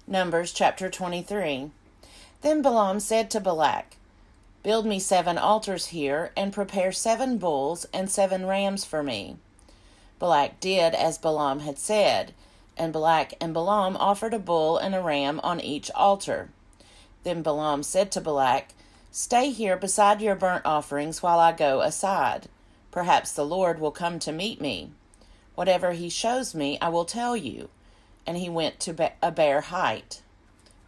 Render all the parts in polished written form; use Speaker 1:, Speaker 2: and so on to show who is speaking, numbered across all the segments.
Speaker 1: Numbers chapter 23. Then Balaam said to Balak, "Build me 7 altars here, and prepare 7 bulls and 7 rams for me." Balak did as Balaam had said, and Balak and Balaam offered a bull and a ram on each altar. Then Balaam said to Balak, "Stay here beside your burnt offerings while I go aside. Perhaps the Lord will come to meet me. Whatever he shows me, I will tell you." And he went to a bare height.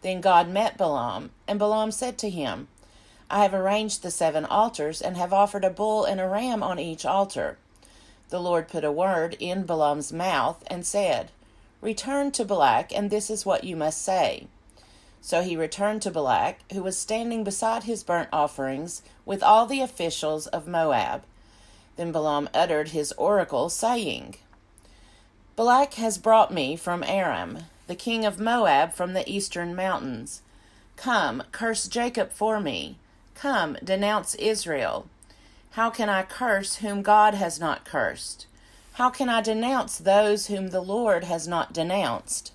Speaker 1: Then God met Balaam, and Balaam said to him, "I have arranged the 7 altars, and have offered a bull and a ram on each altar." The Lord put a word in Balaam's mouth, and said, "Return to Balak, and this is what you must say." So he returned to Balak, who was standing beside his burnt offerings with all the officials of Moab. Then Balaam uttered his oracle, saying, "Balak has brought me from Aram, the king of Moab from the eastern mountains. Come, curse Jacob for me. Come, denounce Israel. How can I curse whom God has not cursed? How can I denounce those whom the Lord has not denounced?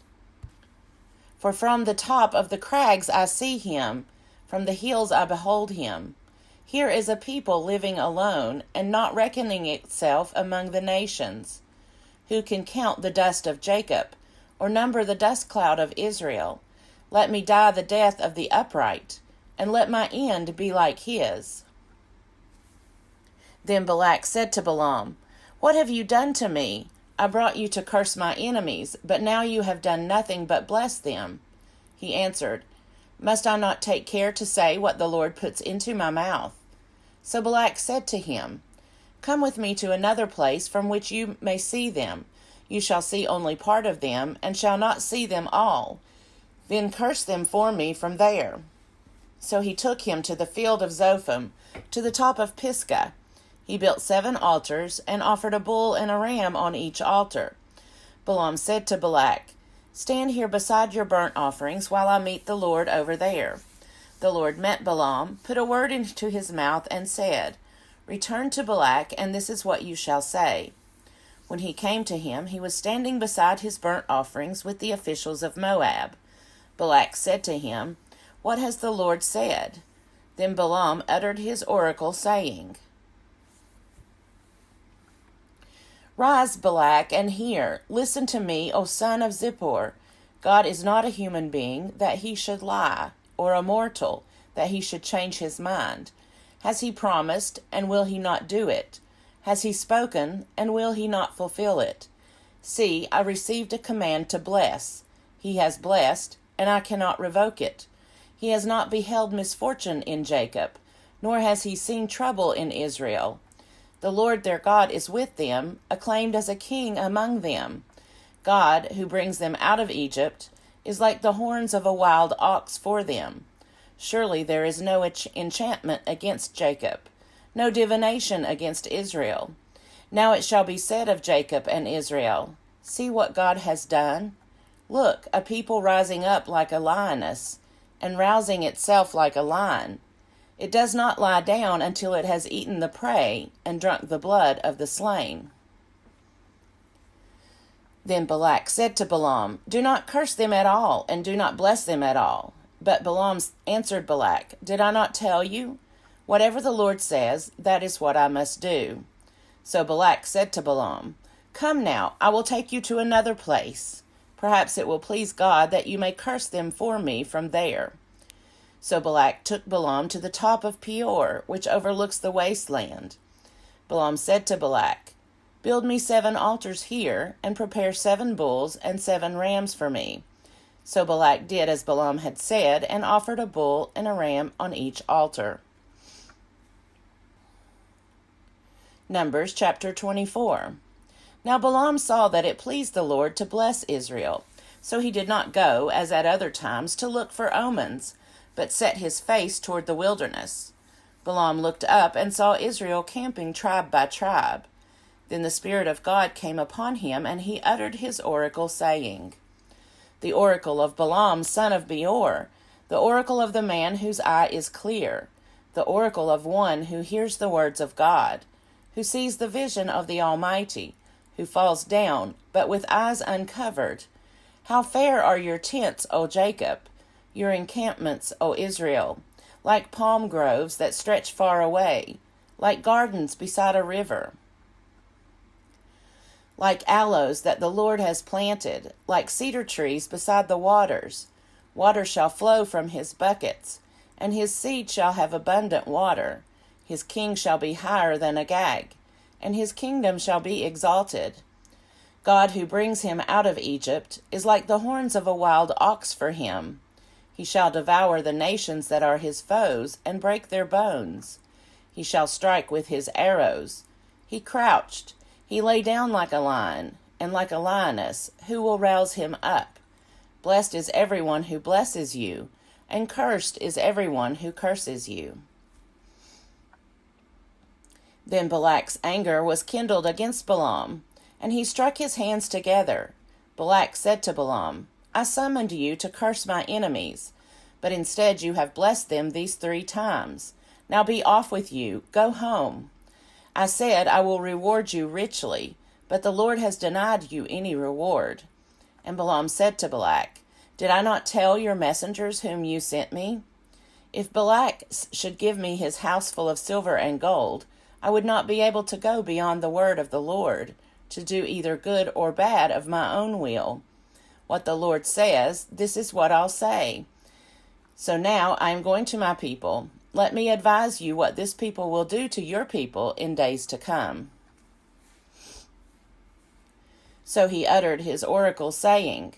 Speaker 1: For from the top of the crags I see him, from the hills I behold him. Here is a people living alone, and not reckoning itself among the nations. Who can count the dust of Jacob, or number the dust cloud of Israel? Let me die the death of the upright, and let my end be like his." Then Balak said to Balaam, "What have you done to me? I brought you to curse my enemies, but now you have done nothing but bless them." He answered, "Must I not take care to say what the Lord puts into my mouth?" So Balak said to him, "Come with me to another place from which you may see them. You shall see only part of them, and shall not see them all. Then curse them for me from there." So he took him to the field of Zophim, to the top of Pisgah. He built 7 altars, and offered a bull and a ram on each altar. Balaam said to Balak, "Stand here beside your burnt offerings while I meet the Lord over there." The Lord met Balaam, put a word into his mouth, and said, "Return to Balak, and this is what you shall say." When he came to him, he was standing beside his burnt offerings with the officials of Moab. Balak said to him, "What has the Lord said?" Then Balaam uttered his oracle, saying, "Rise, Balak, and hear. Listen to me, O son of Zippor. God is not a human being, that he should lie, or a mortal, that he should change his mind. Has he promised, and will he not do it? Has he spoken, and will he not fulfill it? See, I received a command to bless. He has blessed, and I cannot revoke it. He has not beheld misfortune in Jacob, nor has he seen trouble in Israel. The Lord their God is with them, acclaimed as a king among them. God, who brings them out of Egypt, is like the horns of a wild ox for them. Surely there is no enchantment against Jacob, no divination against Israel. Now it shall be said of Jacob and Israel, See what God has done. Look, a people rising up like a lioness, and rousing itself like a lion. It does not lie down until it has eaten the prey and drunk the blood of the slain." Then Balak said to Balaam, "Do not curse them at all, and do not bless them at all." But Balaam answered Balak, "Did I not tell you? Whatever the Lord says, that is what I must do." So Balak said to Balaam, "Come now, I will take you to another place. Perhaps it will please God that you may curse them for me from there." So Balak took Balaam to the top of Peor, which overlooks the wasteland. Balaam said to Balak, "Build me 7 altars here, and prepare 7 bulls and 7 rams for me." So Balak did as Balaam had said, and offered a bull and a ram on each altar. Numbers chapter 24. Now Balaam saw that it pleased the Lord to bless Israel, so he did not go, as at other times, to look for omens, but set his face toward the wilderness. Balaam looked up and saw Israel camping tribe by tribe. Then the Spirit of God came upon him, and he uttered his oracle, saying, The oracle of Balaam son of Beor, the oracle of the man whose eye is clear, the oracle of one who hears the words of God, who sees the vision of the Almighty, who falls down, but with eyes uncovered. How fair are your tents, O Jacob, your encampments, O Israel, like palm groves that stretch far away, like gardens beside a river, like aloes that the Lord has planted, like cedar trees beside the waters. Water shall flow from his buckets, and his seed shall have abundant water. His king shall be higher than Agag, and his kingdom shall be exalted. God, who brings him out of Egypt, is like the horns of a wild ox for him. He shall devour the nations that are his foes, and break their bones. He shall strike with his arrows. He crouched. He lay down like a lion, and like a lioness. Who will rouse him up? Blessed is everyone who blesses you, and cursed is everyone who curses you. Then Balak's anger was kindled against Balaam, and he struck his hands together. Balak said to Balaam, I summoned you to curse my enemies, but instead you have blessed them these 3 times. Now be off with you, go home. I said, I will reward you richly, but the Lord has denied you any reward. And Balaam said to Balak, Did I not tell your messengers whom you sent me? If Balak should give me his house full of silver and gold, I would not be able to go beyond the word of the Lord, to do either good or bad of my own will. What the Lord says, this is what I'll say. So now I am going to my people. Let me advise you what this people will do to your people in days to come. So he uttered his oracle, saying,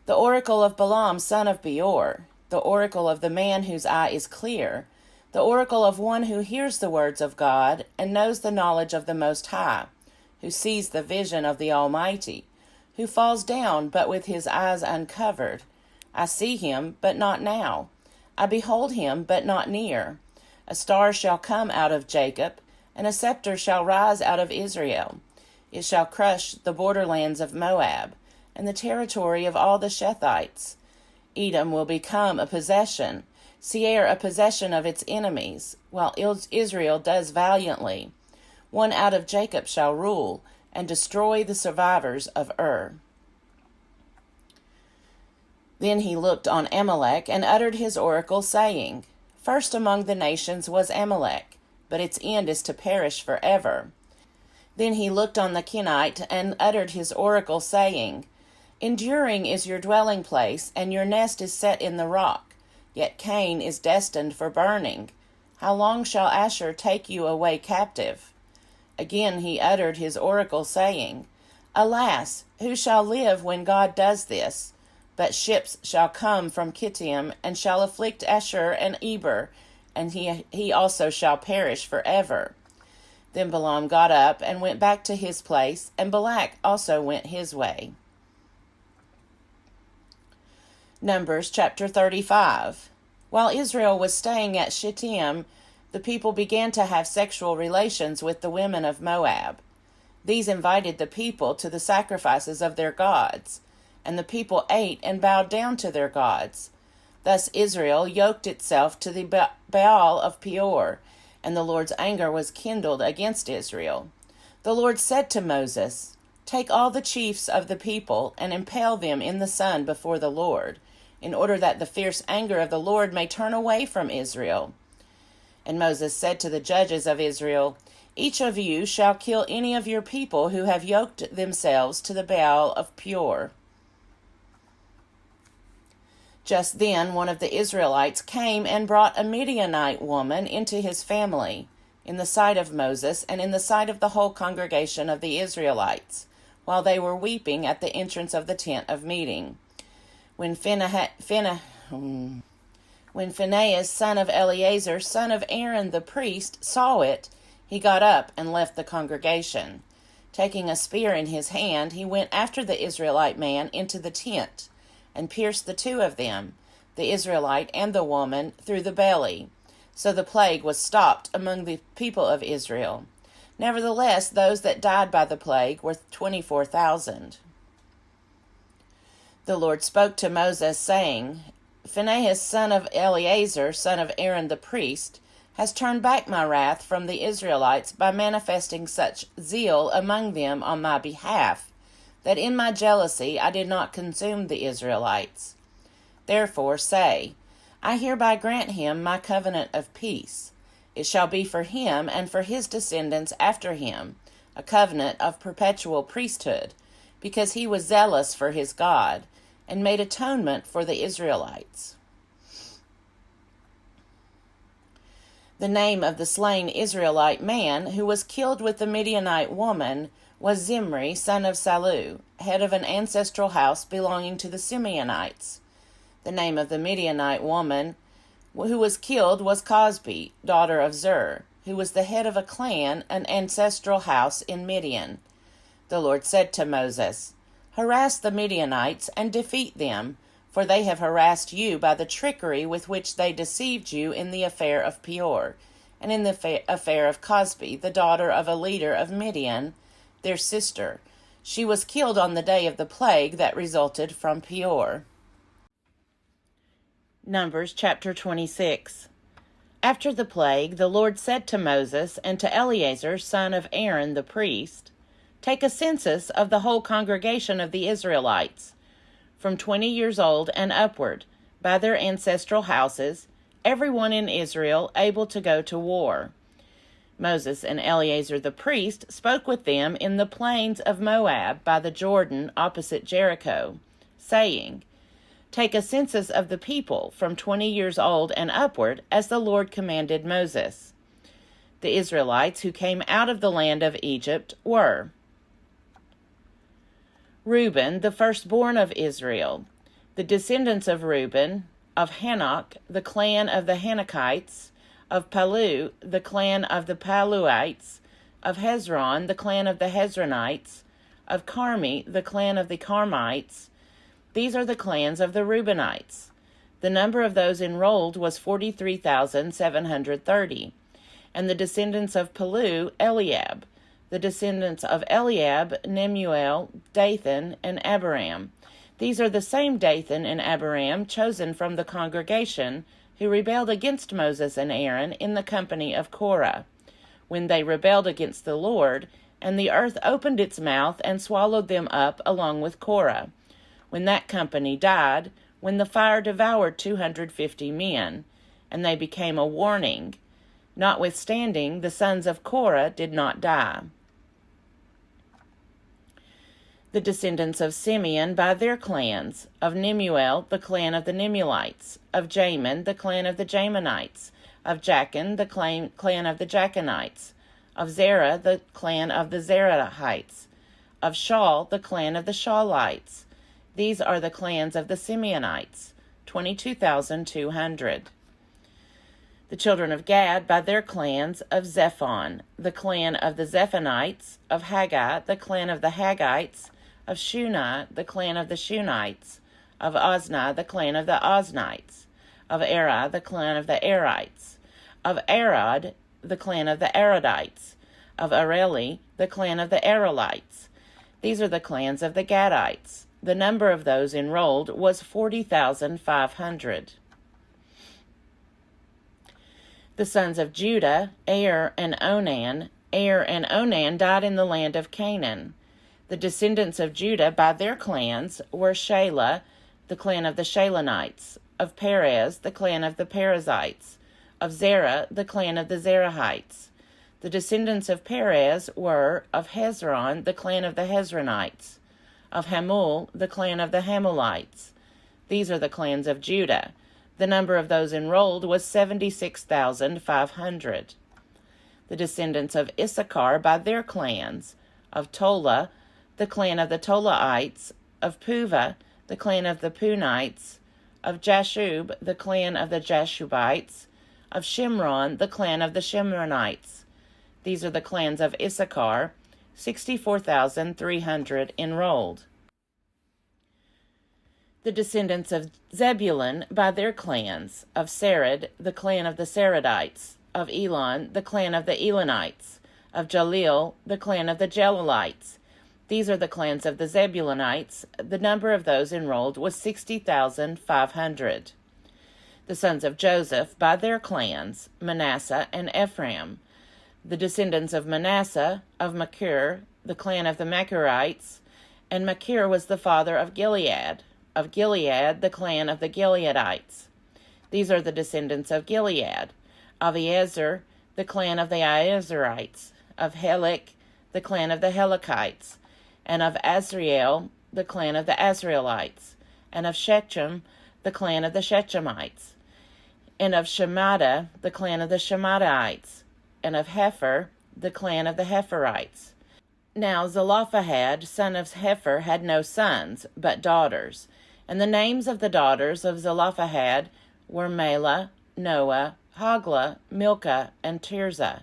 Speaker 1: The oracle of Balaam son of Beor, the oracle of the man whose eye is clear, the oracle of one who hears the words of God and knows the knowledge of the Most High, who sees the vision of the Almighty, who falls down but with his eyes uncovered. I see him, but not now. I behold him, but not near. A star shall come out of Jacob, and a scepter shall rise out of Israel. It shall crush the borderlands of Moab, and the territory of all the Shethites. Edom will become a possession, Seir a possession of its enemies, while Israel does valiantly. One out of Jacob shall rule, and destroy the survivors of Ur. Then he looked on Amalek, and uttered his oracle, saying, First among the nations was Amalek, but its end is to perish forever. Then he looked on the Kenite, and uttered his oracle, saying, Enduring is your dwelling place, and your nest is set in the rock, yet Cain is destined for burning. How long shall Asher take you away captive? Again he uttered his oracle, saying, Alas, who shall live when God does this? But ships shall come from Kittim, and shall afflict Asher and Eber, and he also shall perish forever. Then Balaam got up and went back to his place, and Balak also went his way. Numbers chapter 35. While Israel was staying at Shittim, the people began to have sexual relations with the women of Moab. These invited the people to the sacrifices of their gods, and the people ate and bowed down to their gods. Thus Israel yoked itself to the Baal of Peor, and the Lord's anger was kindled against Israel. The Lord said to Moses, Take all the chiefs of the people and impale them in the sun before the Lord, in order that the fierce anger of the Lord may turn away from Israel. And Moses said to the judges of Israel, Each of you shall kill any of your people who have yoked themselves to the Baal of Peor. Just then one of the Israelites came and brought a Midianite woman into his family, in the sight of Moses and in the sight of the whole congregation of the Israelites, while they were weeping at the entrance of the tent of meeting. When Phinehas, son of Eleazar, son of Aaron the priest, saw it, he got up and left the congregation. Taking a spear in his hand, he went after the Israelite man into the tent, and pierced the 2 of them, the Israelite and the woman, through the belly. So the plague was stopped among the people of Israel. Nevertheless, those that died by the plague were 24,000. The Lord spoke to Moses, saying, Phinehas, son of Eleazar, son of Aaron the priest, has turned back my wrath from the Israelites by manifesting such zeal among them on my behalf, that in my jealousy I did not consume the Israelites. Therefore say, I hereby grant him my covenant of peace. It shall be for him and for his descendants after him, a covenant of perpetual priesthood, because he was zealous for his God, and made atonement for the Israelites. The name of the slain Israelite man who was killed with the Midianite woman was Zimri, son of Salu, head of an ancestral house belonging to the Simeonites. The name of the Midianite woman who was killed was Cosbi, daughter of Zur, who was the head of a clan, an ancestral house in Midian. The Lord said to Moses, Harass the Midianites and defeat them, for they have harassed you by the trickery with which they deceived you in the affair of Peor, and in the affair of Cosbi, the daughter of a leader of Midian, their sister. She was killed on the day of the plague that resulted from Peor. Numbers chapter 26. After the plague, the Lord said to Moses and to Eleazar, son of Aaron the priest, Take a census of the whole congregation of the Israelites, from 20 years old and upward, by their ancestral houses, everyone in Israel able to go to war. Moses and Eleazar the priest spoke with them in the plains of Moab by the Jordan opposite Jericho, saying, Take a census of the people from 20 years old and upward, as the Lord commanded Moses. The Israelites who came out of the land of Egypt were Reuben, the firstborn of Israel, the descendants of Reuben, of Hanok, the clan of the Hanokites, of Palu, the clan of the Paluites, of Hezron, the clan of the Hezronites, of Carmi, the clan of the Carmites. These are the clans of the Reubenites. The number of those enrolled was 43,730. And the descendants of Palu, Eliab. The descendants of Eliab, Nemuel, Dathan, and Abiram. These are the same Dathan and Abiram chosen from the congregation who rebelled against Moses and Aaron in the company of Korah, when they rebelled against the Lord, and the earth opened its mouth and swallowed them up along with Korah. When that company died, when the fire devoured 250 men, and they became a warning. Notwithstanding, the sons of Korah did not die. The descendants of Simeon by their clans, of Nemuel, the clan of the Nemuelites, of Jamin, the clan of the Jaminites, of Jachin, the clan of the Jachinites, of Zerah, the clan of the Zerahites, of Shaul, the clan of the Shaulites. These are the clans of the Simeonites, 22,200. The children of Gad by their clans, of Zephon, the clan of the Zephonites, of Haggai, the clan of the Haggites, of Shuni, the clan of the Shunites, of Ozni, the clan of the Oznites, of Eri, the clan of the Erites, of Arad, the clan of the Aradites, of Areli, the clan of the Arelites. These are the clans of the Gadites. The number of those enrolled was 40,500. The sons of Judah, Er and Onan. Er and Onan died in the land of Canaan. The descendants of Judah by their clans were Shelah, the clan of the Shalonites, of Perez, the clan of the Perizzites, of Zerah, the clan of the Zerahites. The descendants of Perez were of Hezron, the clan of the Hezronites, of Hamul, the clan of the Hamulites. These are the clans of Judah. The number of those enrolled was 76,500. The descendants of Issachar by their clans, of Tola, the clan of the Tolaites, of Puvah, the clan of the Punites, of Jashub, the clan of the Jashubites, of Shimron, the clan of the Shimronites. These are the clans of Issachar, 64,300 enrolled. The descendants of Zebulun by their clans, of Sered, the clan of the Seredites, of Elon, the clan of the Elonites, of Jalil, the clan of the Jalilites. These are the clans of the Zebulunites. The number of those enrolled was 60,500. The sons of Joseph by their clans, Manasseh and Ephraim. The descendants of Manasseh, of Machir, the clan of the Machirites, And Machir was the father of Gilead. Of Gilead, the clan of the Gileadites. These are the descendants of Gilead. Of Ezer, the clan of the Ezerites. Of Helek, the clan of the Helekites. And of Azriel, the clan of the Azraelites. And of Shechem, the clan of the Shechemites. And of Shemada, the clan of the Shemadaites. And of Hepher, the clan of the Hepherites. Now Zelophehad, son of Hepher, had no sons, but daughters. And the names of the daughters of Zelophehad were Mela, Noah, Hoglah, Milcah, and Tirzah.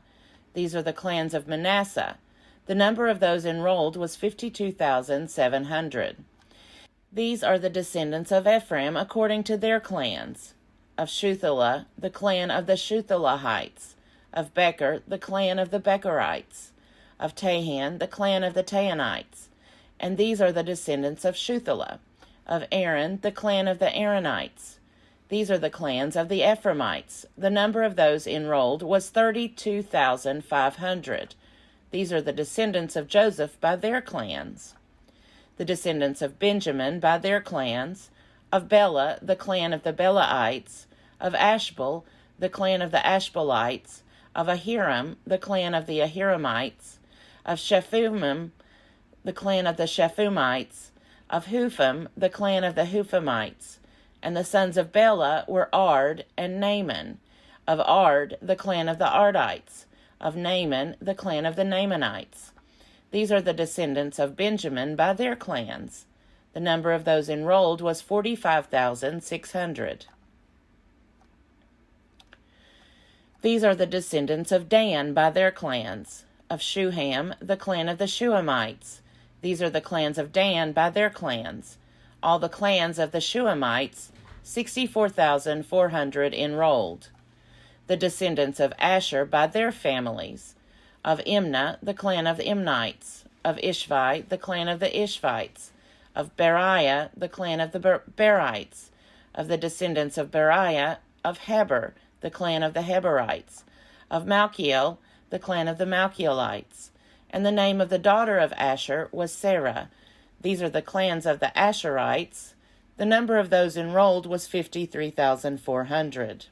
Speaker 1: These are the clans of Manasseh. The number of those enrolled was 52,700. These are the descendants of Ephraim according to their clans. Of Shuthelah, the clan of the Shuthelahites. Of Becher, the clan of the Becherites. Of Tahan, the clan of the Tahanites. And these are the descendants of Shuthelah. Of Aaron, the clan of the Aaronites. These are the clans of the Ephraimites. The number of those enrolled was 32,500. These are the descendants of Joseph by their clans. The descendants of Benjamin by their clans. Of Bela, the clan of the Belaites. Of Ashbel, the clan of the Ashbelites. Of Ahiram, the clan of the Ahiramites. Of Shephumim, the clan of the Shephumites. Of Hupham, the clan of the Huphamites. And the sons of Bela were Ard and Naaman. Of Ard, the clan of the Ardites. Of Naaman, the clan of the Naamanites. These are the descendants of Benjamin by their clans. The number of those enrolled was 45,600. These are the descendants of Dan by their clans. Of Shuham, the clan of the Shuhamites. These are the clans of Dan by their clans. All the clans of the Shuhamites, 64,400 enrolled. The descendants of Asher by their families. Of Imnah, the clan of the Imnites. Of Ishvi, the clan of the Ishvites. Of Beriah, the clan of the Berites. Of the descendants of Beriah, of Heber, the clan of the Heberites. Of Malchiel, the clan of the Malchielites. And the name of the daughter of Asher was Sarah. These are the clans of the Asherites. The number of those enrolled was 53,400.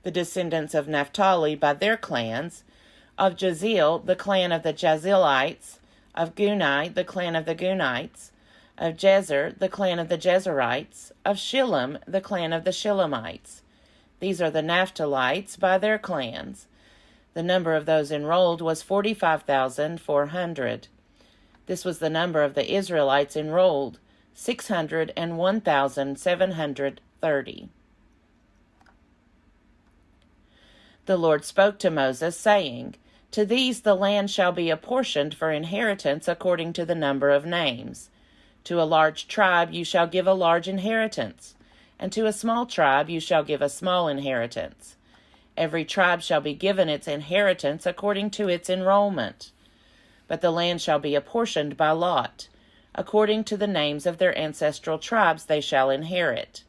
Speaker 1: The descendants of Naphtali by their clans. Of Jaziel, the clan of the Jazilites. Of Guni, the clan of the Gunites. Of Jezer, the clan of the Jezerites. Of Shillem, the clan of the Shillemites. These are the Naphtalites by their clans. The number of those enrolled was 45,400. This was the number of the Israelites enrolled, 601,730. The Lord spoke to Moses, saying, To these the land shall be apportioned for inheritance according to the number of names. To a large tribe you shall give a large inheritance, and to a small tribe you shall give a small inheritance. Every tribe shall be given its inheritance according to its enrollment. But the land shall be apportioned by lot. According to the names of their ancestral tribes they shall inherit.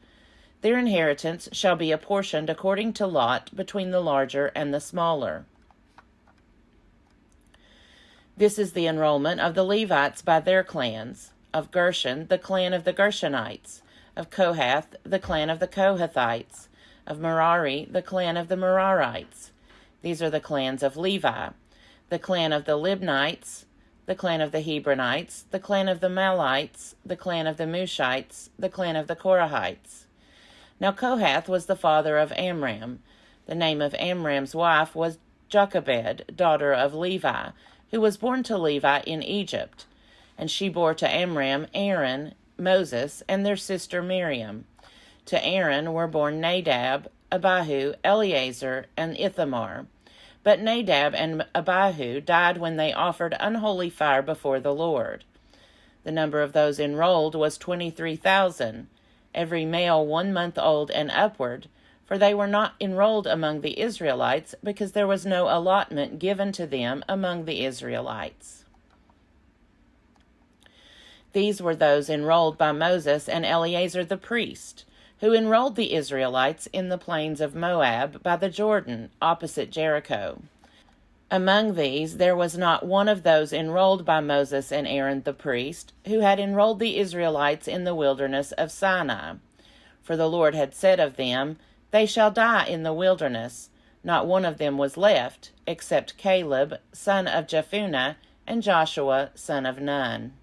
Speaker 1: Their inheritance shall be apportioned according to lot between the larger and the smaller. This is the enrollment of the Levites by their clans. Of Gershon, the clan of the Gershonites. Of Kohath, the clan of the Kohathites. Of Merari, the clan of the Merarites. These are the clans of Levi. The clan of the Libnites, the clan of the Hebronites, the clan of the Malites, the clan of the Mushites, the clan of the Korahites. Now Kohath was the father of Amram. The name of Amram's wife was Jochebed, daughter of Levi, who was born to Levi in Egypt. And she bore to Amram Aaron, Moses, and their sister Miriam. To Aaron were born Nadab, Abihu, Eleazar, and Ithamar. But Nadab and Abihu died when they offered unholy fire before the Lord. The number of those enrolled was 23,000, every male 1 month old and upward, for they were not enrolled among the Israelites, because there was no allotment given to them among the Israelites. These were those enrolled by Moses and Eleazar the priest, who enrolled the Israelites in the plains of Moab by the Jordan, opposite Jericho. Among these there was not one of those enrolled by Moses and Aaron the priest, who had enrolled the Israelites in the wilderness of Sinai. For the Lord had said of them, "They shall die in the wilderness." Not one of them was left, except Caleb, son of Jephunneh, and Joshua, son of Nun.